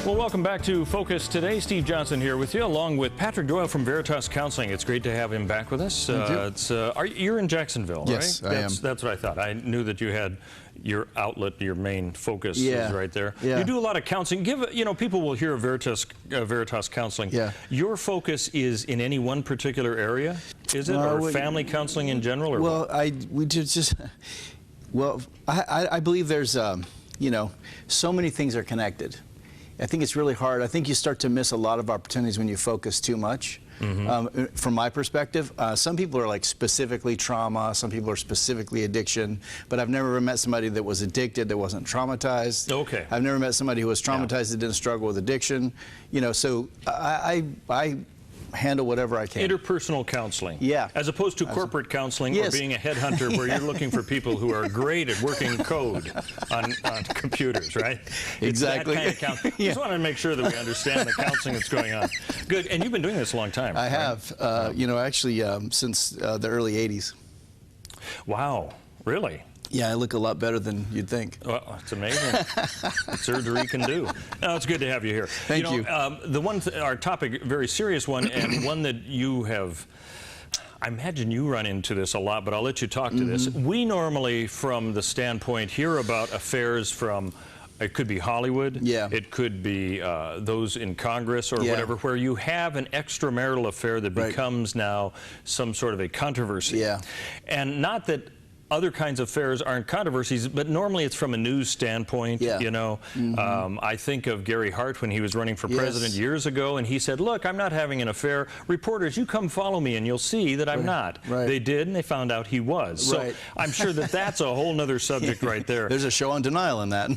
Well, welcome back to Focus today. Steve Johnson here with you, along with Patrick Doyle from Veritas Counseling. It's great to have him back with us. You're in Jacksonville, right? Yes, I am. That's what I thought. I knew that you had your outlet, your main focus is right there. Yeah. You do a lot of counseling. People will hear of Veritas Counseling. Yeah. Your focus is in any one particular area, is it, or family counseling in general? Or well, I believe there's so many things are connected. I think it's really hard. I think you start to miss a lot of opportunities when you focus too much. From my perspective, some people are like specifically trauma, some people are specifically addiction, but I've never met somebody that was addicted that wasn't traumatized. Okay. I've never met somebody who was traumatized that didn't struggle with addiction. So I handle whatever I can. Interpersonal counseling. Yeah. As opposed to corporate counseling or Yes. being a headhunter where you're looking for people who are great at working code on computers, right? Exactly. It's that kind of counseling. Yeah. Just want to make sure that we understand the counseling that's going on. Good. And you've been doing this a long time. I have, actually since the early 80s. Wow. Really? Yeah, I look a lot better than you'd think. Well, it's amazing what surgery can do. No, it's good to have you here. Thank you. Our topic, very serious one, and one that you have, I imagine you run into this a lot, but I'll let you talk to this. We normally, from the standpoint, hear about affairs from, it could be Hollywood, it could be those in Congress or whatever, where you have an extramarital affair that becomes now some sort of a controversy. Yeah. And not that other kinds of affairs aren't controversies, but normally it's from a news standpoint. I think of Gary Hart when he was running for president years ago, and he said, look, I'm not having an affair. Reporters, you come follow me and you'll see that I'm not. They did, and they found out he was. So I'm sure that that's a whole nother subject right there. There's a show on denial in that.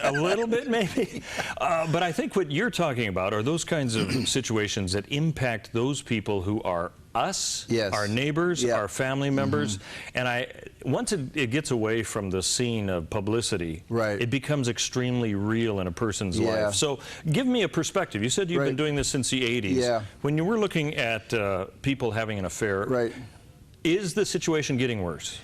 A little bit, maybe. But I think what you're talking about are those kinds of situations that impact those people who are us, our neighbors, our family members, and once it gets away from the scene of publicity, it becomes extremely real in a person's life. So give me a perspective. You said you've been doing this since the 80s. When you were looking at people having an affair, is the situation getting worse,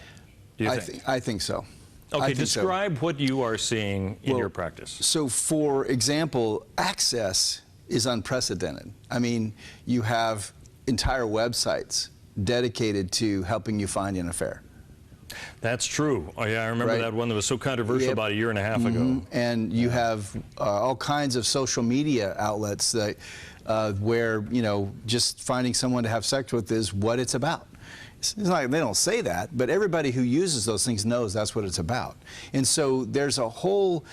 do you think? I think so. Okay, describe what you are seeing in your practice. So, for example, access is unprecedented. I mean, you have entire websites dedicated to helping you find an affair. That's true. Oh yeah, I remember that one that was so controversial about a year and a half ago. And you have all kinds of social media outlets that where just finding someone to have sex with is what it's about. It's not like they don't say that, but everybody who uses those things knows that's what it's about. And so there's a whole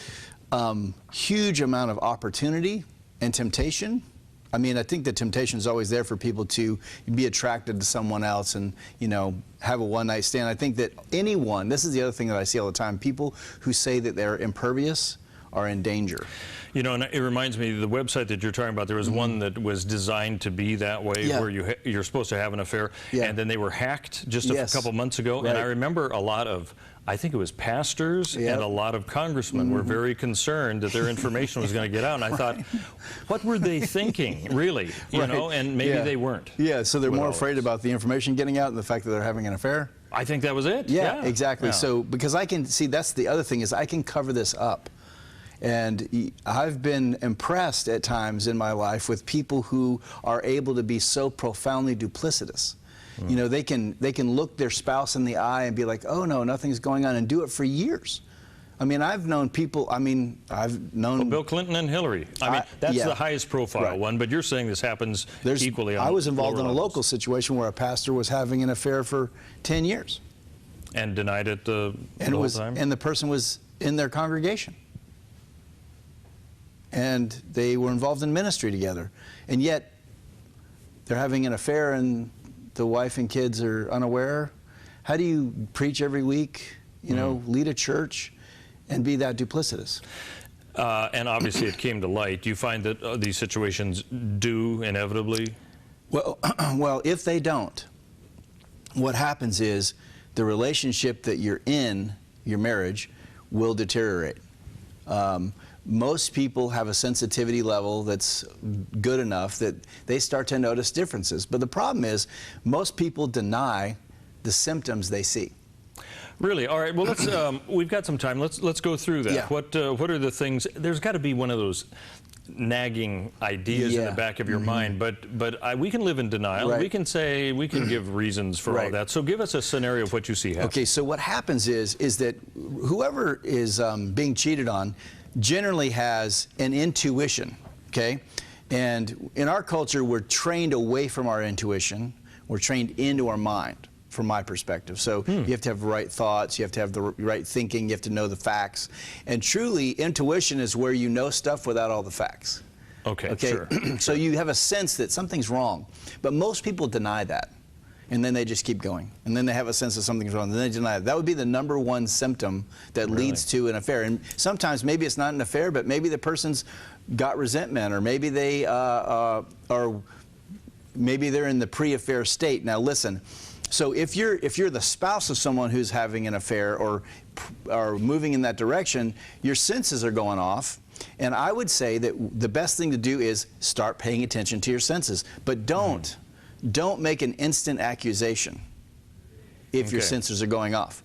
huge amount of opportunity and temptation. I mean, I think the temptation is always there for people to be attracted to someone else and, have a one-night stand. I think that anyone, this is the other thing that I see all the time, people who say that they're impervious are in danger. And it reminds me, the website that you're talking about, there was one that was designed to be that way, where you're supposed to have an affair, and then they were hacked just a couple months ago, and I remember a lot of, I think it was pastors and a lot of congressmen were very concerned that their information was going to get out, and I thought, what were they thinking, really? And maybe they weren't. Yeah, so they're more afraid about the information getting out than the fact that they're having an affair? I think that was it. Yeah, exactly. So, because I can see, that's the other thing, is I can cover this up. And I've been impressed at times in my life with people who are able to be so profoundly duplicitous. They can look their spouse in the eye and be like, oh no, nothing's going on, and do it for years. I mean, I've known people, I've known... Bill Clinton and Hillary. I mean, that's the highest profile one, but you're saying this happens equally on I was involved in a levels. local situation where a pastor was having an affair for 10 years. And denied it the whole time? And the person was in their congregation. And they were involved in ministry together. And yet, they're having an affair and the wife and kids are unaware. How do you preach every week, lead a church, and be that duplicitous? And obviously it came to light. Do you find that these situations do inevitably? Well, if they don't, what happens is the relationship that you're in, your marriage, will deteriorate. Most people have a sensitivity level that's good enough that they start to notice differences. But the problem is, most people deny the symptoms they see. Really? All right. Well, let's. We've got some time. Let's go through that. Yeah. What are the things? There's got to be one of those nagging ideas in the back of your mind, but we can live in denial. Right. We can say, we can give reasons for all that. So give us a scenario of what you see happening. Okay, so what happens is that whoever is being cheated on generally has an intuition, okay? And in our culture, we're trained away from our intuition. We're trained into our mind, from my perspective. So you have to have the right thoughts, you have to have the right thinking, you have to know the facts. And truly, intuition is where you know stuff without all the facts. Okay, sure. So you have a sense that something's wrong. But most people deny that. And then they just keep going. And then they have a sense that something's wrong, and then they deny it. That would be the #1 symptom that leads to an affair. And sometimes maybe it's not an affair, but maybe the person's got resentment, or maybe they maybe they're in the pre-affair state. Now listen, so if you're the spouse of someone who's having an affair or moving in that direction, your senses are going off. And I would say that the best thing to do is start paying attention to your senses. But don't make an instant accusation if your sensors are going off.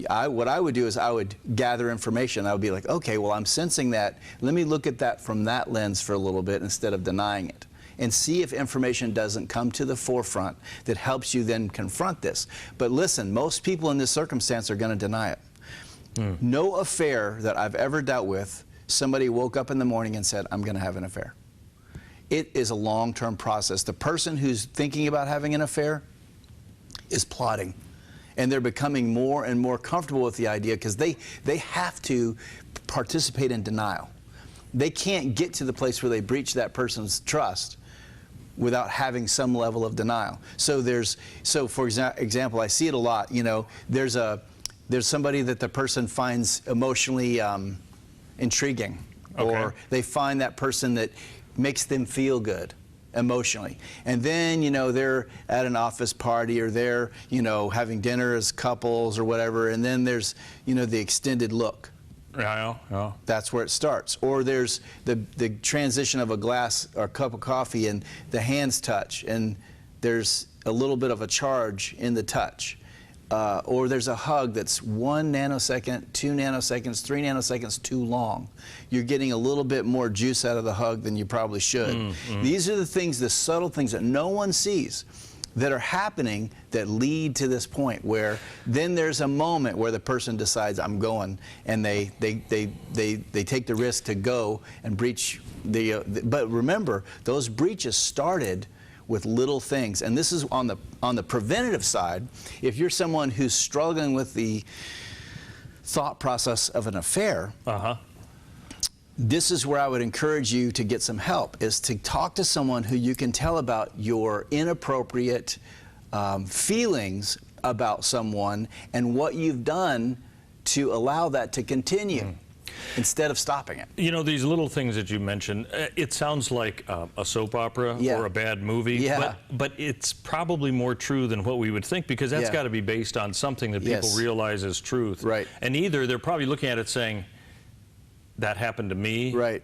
What I would do is I would gather information. I would be like, okay, well, I'm sensing that. Let me look at that from that lens for a little bit instead of denying it, and see if information doesn't come to the forefront that helps you then confront this. But listen, most people in this circumstance are going to deny it. No affair that I've ever dealt with, somebody woke up in the morning and said, I'm going to have an affair. It is a long-term process. The person who's thinking about having an affair is plotting. And they're becoming more and more comfortable with the idea because they have to participate in denial. They can't get to the place where they breach that person's trust without having some level of denial. So for example, I see it a lot. You know, there's somebody that the person finds emotionally intriguing, or they find that person that makes them feel good emotionally. And then, you know, they're at an office party, or they're, you know, having dinner as couples or whatever, and then there's, you know, the extended look. Yeah. That's where it starts. Or there's the transition of a glass or cup of coffee, and the hands touch, and there's a little bit of a charge in the touch. Or there's a hug that's 1 nanosecond, 2 nanoseconds, 3 nanoseconds too long. You're getting a little bit more juice out of the hug than you probably should. These are the things, the subtle things that no one sees that are happening that lead to this point where then there's a moment where the person decides, I'm going, and they take the risk to go and breach but remember, those breaches started with little things. And this is on the preventative side. If you're someone who's struggling with the thought process of an affair, this is where I would encourage you to get some help, is to talk to someone who you can tell about your inappropriate feelings about someone and what you've done to allow that to continue. Instead of stopping it. You know, these little things that you mentioned, it sounds like a soap opera or a bad movie, but it's probably more true than what we would think, because that's got to be based on something that people realize is truth. Right. And either they're probably looking at it saying, that happened to me. Right.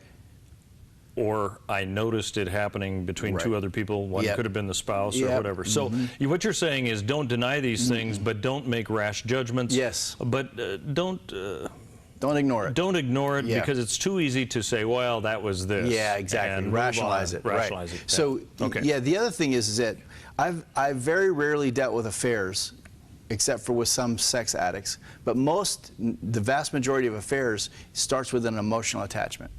Or I noticed it happening between two other people. One could have been the spouse or whatever. So what you're saying is, don't deny these things, but don't make rash judgments. Yes. But don't ignore it. Don't ignore it, because it's too easy to say, well, that was this. Yeah, exactly. And rationalize it. Rationalize it. So, the other thing is that I've very rarely dealt with affairs, except for with some sex addicts. But the vast majority of affairs starts with an emotional attachment.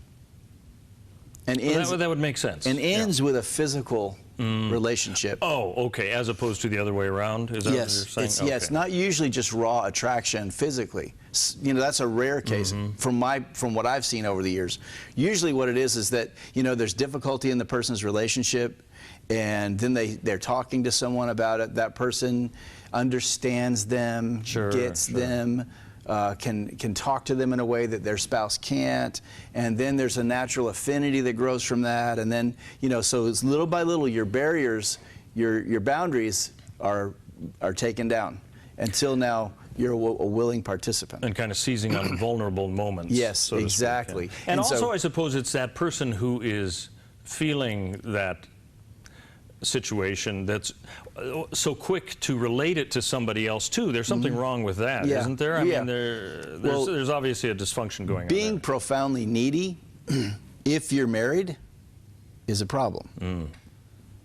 And ends, that would make sense. And ends with a physical relationship. Oh, okay. As opposed to the other way around? Is that what you're saying? It's not usually just raw attraction physically. You know, that's a rare case from what I've seen over the years. Usually what it is that, you know, there's difficulty in the person's relationship, and then they're talking to someone about it. That person understands them, gets them, can talk to them in a way that their spouse can't, and then there's a natural affinity that grows from that, and then, you know, so it's little by little your barriers, your boundaries are taken down until now you're a willing participant. And kind of seizing on vulnerable moments. Yes, so exactly. To speak, And also, I suppose it's that person who is feeling that situation that's so quick to relate it to somebody else too. There's something wrong with that, isn't there? I mean, there's obviously a dysfunction going on. Being profoundly needy if you're married, is a problem.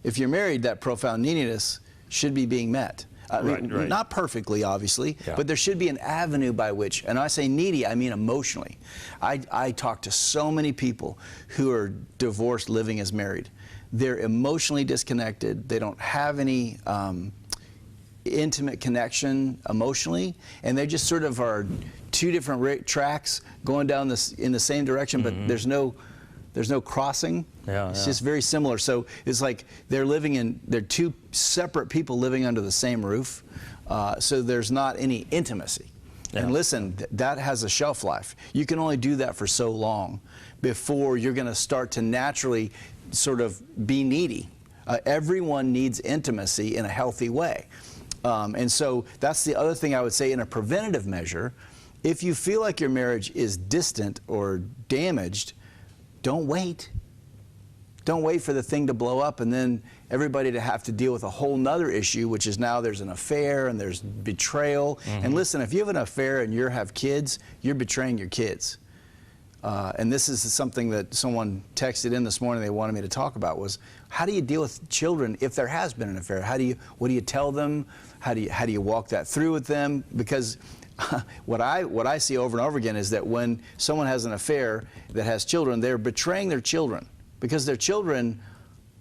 If you're married, that profound neediness should be being met. Right. Not perfectly, obviously, but there should be an avenue by which, and I say needy, I mean emotionally. I talk to so many people who are divorced living as married. They're emotionally disconnected. They don't have any intimate connection emotionally, and they just sort of are two different tracks going down in the same direction, but there's no crossing. It's just very similar. So it's like they're two separate people living under the same roof. So there's not any intimacy. And listen, that has a shelf life. You can only do that for so long before you're going to start to naturally sort of be needy. Everyone needs intimacy in a healthy way. And so that's the other thing I would say in a preventative measure. If you feel like your marriage is distant or damaged, don't wait. Don't wait for the thing to blow up and then everybody to have to deal with a whole nother issue, which is now there's an affair and there's betrayal. And listen, if you have an affair and you have kids, you're betraying your kids. And this is something that someone texted in this morning they wanted me to talk about was, how do you deal with children if there has been an affair? What do you tell them? How do you walk that through with them? Because what I see over and over again is that when someone has an affair that has children, they're betraying their children because their children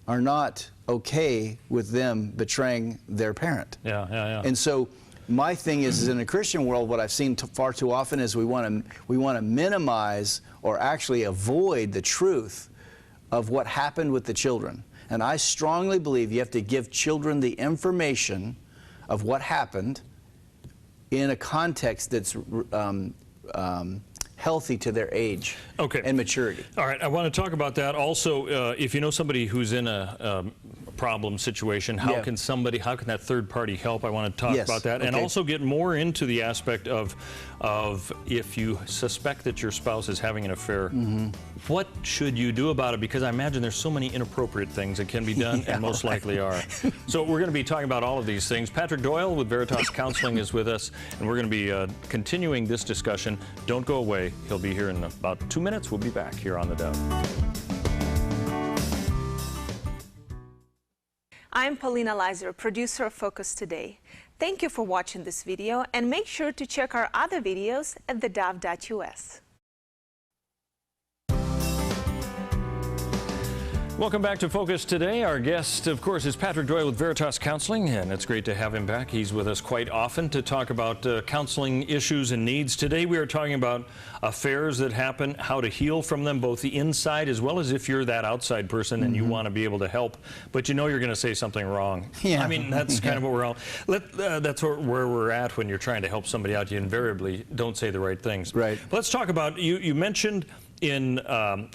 are not okay with them betraying their parent. And so my thing is in a Christian world, what I've seen far too often is we want to minimize or actually avoid the truth of what happened with the children. And I strongly believe you have to give children the information of what happened in a context that's healthy to their age and maturity. All right, I want to talk about that. Also, if you know somebody who's in a problem situation, how can that third party help? I want to talk about that and also get more into the aspect of if you suspect that your spouse is having an affair, what should you do about it? Because I imagine there's so many inappropriate things that can be done and most likely are. So we're going to be talking about all of these things. Patrick Doyle with Veritas Counseling is with us, and we're going to be continuing this discussion. Don't go away. He'll be here in about 2 minutes. We'll be back here on The Dove. I'm Paulina Leiser, producer of Focus Today. Thank you for watching this video, and make sure to check our other videos at thedove.us. Welcome back to Focus Today. Our guest, of course, is Patrick Doyle with Veritas Counseling, and it's great to have him back. He's with us quite often to talk about counseling issues and needs. Today we are talking about affairs that happen, how to heal from them, both the inside as well as if you're that outside person and you want to be able to help, but you know you're going to say something wrong. I mean, that's kind of what we're all... that's where we're at when you're trying to help somebody out. You invariably don't say the right things. But let's talk about, you mentioned in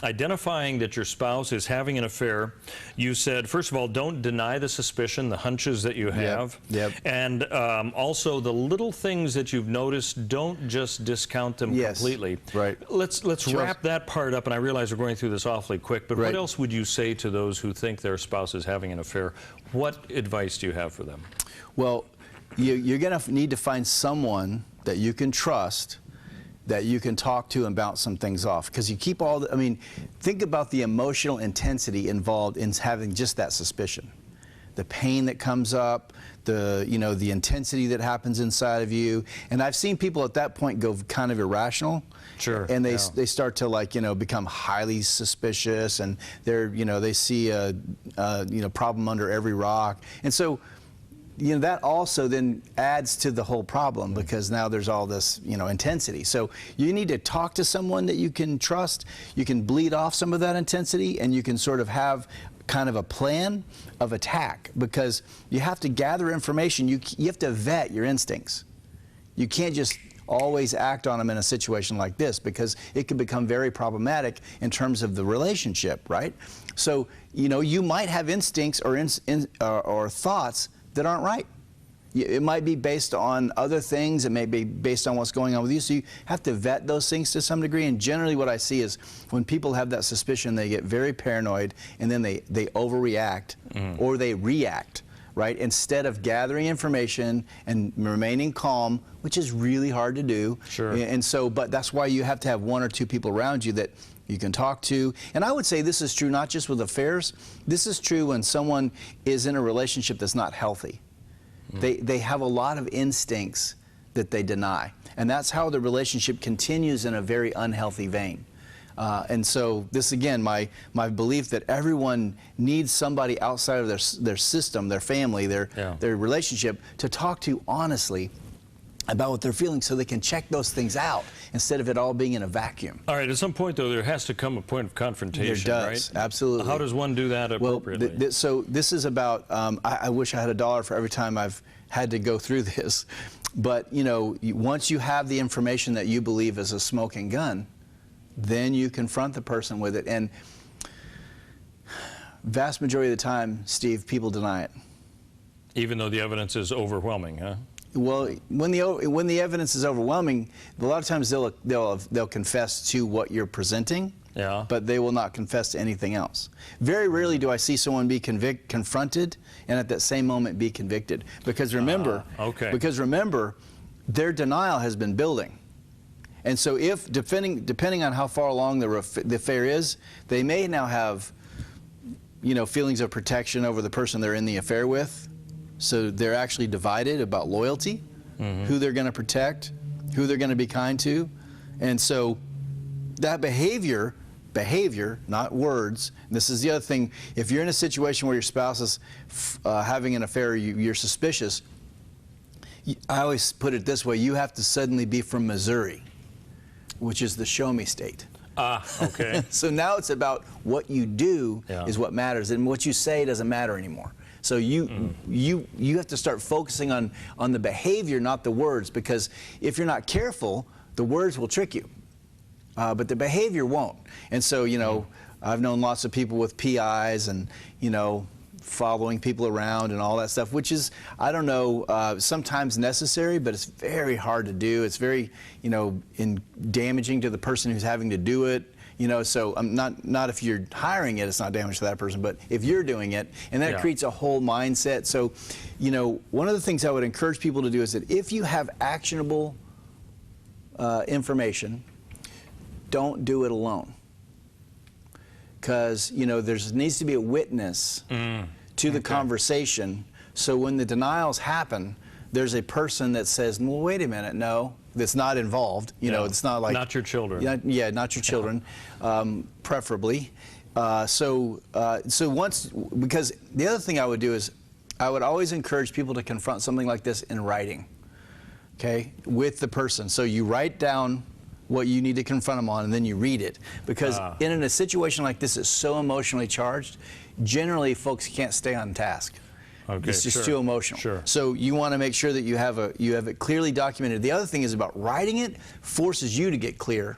identifying that your spouse is having an affair, you said, first of all, don't deny the suspicion, the hunches that you have. And also the little things that you've noticed, don't just discount them completely. Let's wrap that part up, and I realize we're going through this awfully quick, but what else would you say to those who think their spouse is having an affair? What advice do you have for them? Well, you're going to need to find someone that you can trust, that you can talk to and bounce some things off, because you keep all the, I mean, think about the emotional intensity involved in having just that suspicion, the pain that comes up, the the intensity that happens inside of you. And I've seen people at that point go kind of irrational, and they start to become highly suspicious, and they see a problem under every rock, and so that also then adds to the whole problem, because now there's all this, intensity. So you need to talk to someone that you can trust. You can bleed off some of that intensity, and you can sort of have kind of a plan of attack, because you have to gather information. You have to vet your instincts. You can't just always act on them in a situation like this, because it can become very problematic in terms of the relationship, right? So, you might have instincts or thoughts that aren't right. It might be based on other things. It may be based on what's going on with you. So you have to vet those things to some degree. And generally what I see is when people have that suspicion, they get very paranoid, and then they overreact or they react right? Instead of gathering information and remaining calm, which is really hard to do. Sure. And so, but that's why you have to have one or two people around you that you can talk to. And I would say this is true not just with affairs. This is true when someone is in a relationship that's not healthy. They have a lot of instincts that they deny. And that's how the relationship continues in a very unhealthy vein. And so this, again, my belief that everyone needs somebody outside of their system, their family, their relationship, to talk to honestly about what they're feeling so they can check those things out instead of it all being in a vacuum. All right, at some point, though, there has to come a point of confrontation, there does, right? Absolutely. How does one do that appropriately? Well, so this is about, I wish I had $1 for every time I've had to go through this. But, you know, once you have the information that you believe is a smoking gun, then you confront the person with it. And vast majority of the time, Steve, people deny it. Even though the evidence is overwhelming, huh? Well, when the evidence is overwhelming, a lot of times they'll confess to what you're presenting, but they will not confess to anything else. Very rarely do I see someone be confronted and at that same moment be convicted. Because remember, their denial has been building. And so if, depending on how far along the affair is, they may now have, you know, feelings of protection over the person they're in the affair with. So they're actually divided about loyalty, who they're going to protect, who they're going to be kind to. And so that behavior, not words. This is the other thing. If you're in a situation where your spouse is having an affair, you're suspicious, I always put it this way: you have to suddenly be from Missouri, which is the show me state. Okay. So now it's about what you do is what matters, and what you say doesn't matter anymore. So you have to start focusing on the behavior, not the words, because if you're not careful, the words will trick you, but the behavior won't. And so, you know, I've known lots of people with PIs and, you know, following people around and all that stuff, which is, I don't know, sometimes necessary, but it's very hard to do. It's very, you know, damaging to the person who's having to do it. You know, so not if you're hiring it, it's not damage to that person, but if you're doing it, and that creates a whole mindset. So, you know, one of the things I would encourage people to do is that if you have actionable information, don't do it alone. Because, you know, there needs to be a witness to the conversation. So when the denials happen, there's a person that says, well, wait a minute, no, that's not involved. You know, it's not like... Not your children. Not your children, preferably. So once, because the other thing I would do is I would always encourage people to confront something like this in writing, okay, with the person. So you write down what you need to confront them on, and then you read it. Because in a situation like this, it's so emotionally charged, generally folks can't stay on task. Okay, it's just too emotional. Sure. So you want to make sure that you have it clearly documented. The other thing is about writing it forces you to get clear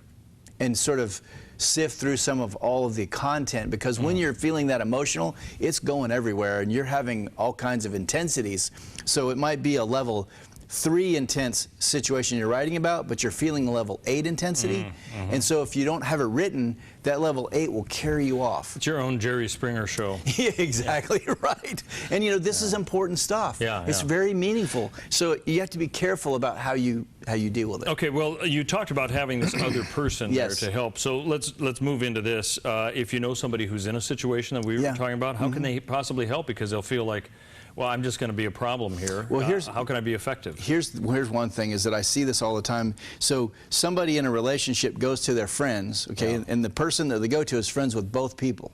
and sort of sift through some of all of the content, because when you're feeling that emotional, it's going everywhere and you're having all kinds of intensities. So it might be a level 3 intense situation you're writing about, but you're feeling a level 8 intensity. And so if you don't have it written, that level 8 will carry you off. It's your own Jerry Springer show. Yeah, exactly right. And you know, this is important stuff. It's very meaningful. So you have to be careful about how you deal with it. Okay, well, you talked about having this other person there to help. So let's move into this. If you know somebody who's in a situation that we were talking about, how can they possibly help? Because they'll feel like, well, I'm just going to be a problem here. Well, how can I be effective? Here's one thing is that I see this all the time. So somebody in a relationship goes to their friends, okay, and the person that they go to is friends with both people.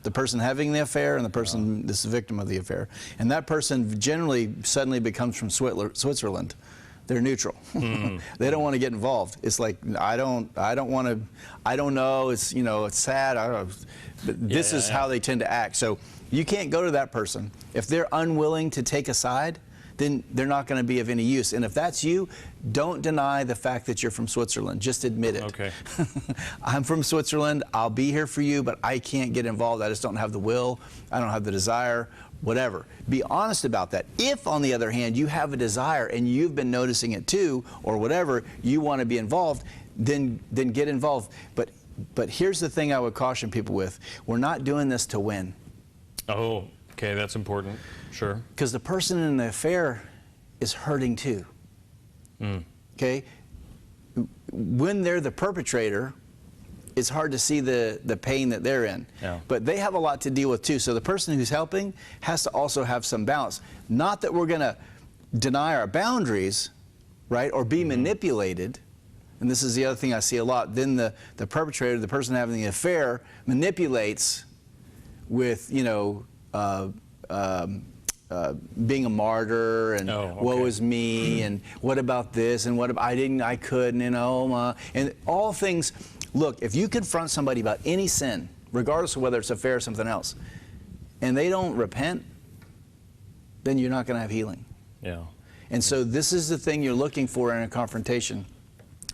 The person having the affair and the person that's the victim of the affair. And that person generally suddenly becomes from Switzerland. They're neutral. They don't want to get involved. It's like, I don't want to, I don't know, it's, you know, it's sad, I don't know. But this is how they tend to act. So you can't go to that person. If they're unwilling to take a side, then they're not going to be of any use. And if that's you, don't deny the fact that you're from Switzerland. Just admit it. Okay. I'm from Switzerland. I'll be here for you, but I can't get involved. I just don't have the will. I don't have the desire. Whatever. Be honest about that. If, on the other hand, you have a desire and you've been noticing it too, or whatever, you want to be involved, then get involved. But here's the thing I would caution people with. We're not doing this to win. Oh, Okay, that's important. Sure. Because the person in the affair is hurting too. Okay? When they're the perpetrator, it's hard to see the pain that they're in. Yeah. But they have a lot to deal with too. So the person who's helping has to also have some balance. Not that we're going to deny our boundaries, right, or be manipulated. And this is the other thing I see a lot. Then the perpetrator, the person having the affair, manipulates with, you know, being a martyr and woe is me and what about this and what about I couldn't, you know, and all things. Look, if you confront somebody about any sin, regardless of whether it's affair or something else, and they don't repent, then you're not going to have healing. Yeah. And so this is the thing you're looking for in a confrontation,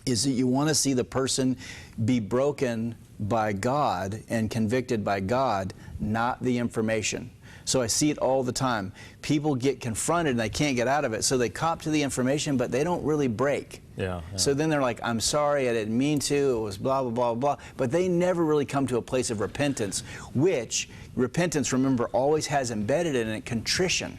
is that you want to see the person be broken by God and convicted by God, not the information. So I see it all the time. People get confronted and they can't get out of it, so they cop to the information, but they don't really break. Yeah. So then they're like, I'm sorry, I didn't mean to, it was blah, blah, blah, blah. But they never really come to a place of repentance, which repentance, remember, always has embedded in it contrition.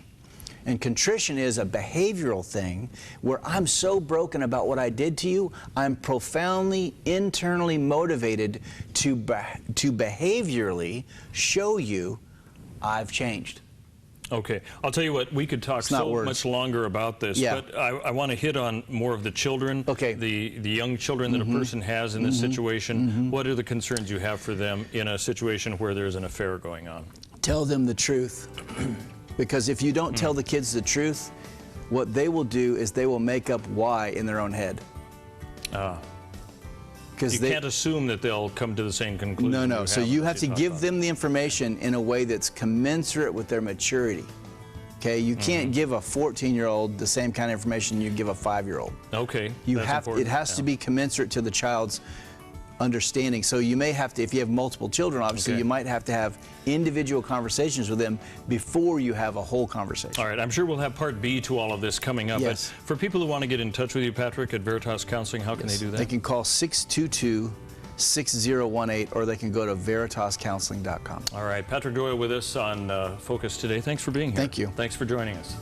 And contrition is a behavioral thing where I'm so broken about what I did to you, I'm profoundly internally motivated to behaviorally show you I've changed. Okay, I'll tell you what, we could talk so much longer about this, but I want to hit on more of the children, the young children that a person has in this situation. What are the concerns you have for them in a situation where there's an affair going on? Tell them the truth. Because if you don't tell the kids the truth, what they will do is they will make up why in their own head. You can't assume that they'll come to the same conclusion. No, no. So you have to give them the information in a way that's commensurate with their maturity. Okay, you can't give a 14-year-old the same kind of information you give a 5-year-old. Okay, it has to be commensurate to the child's understanding. So you may have to, if you have multiple children, obviously, you might have to have individual conversations with them before you have a whole conversation. All right, I'm sure we'll have part B to all of this coming up. Yes. But for people who want to get in touch with you, Patrick, at Veritas Counseling, how can they do that? They can call 622-6018, or they can go to veritascounseling.com. All right, Patrick Doyle with us on Focus today. Thanks for being here. Thank you. Thanks for joining us.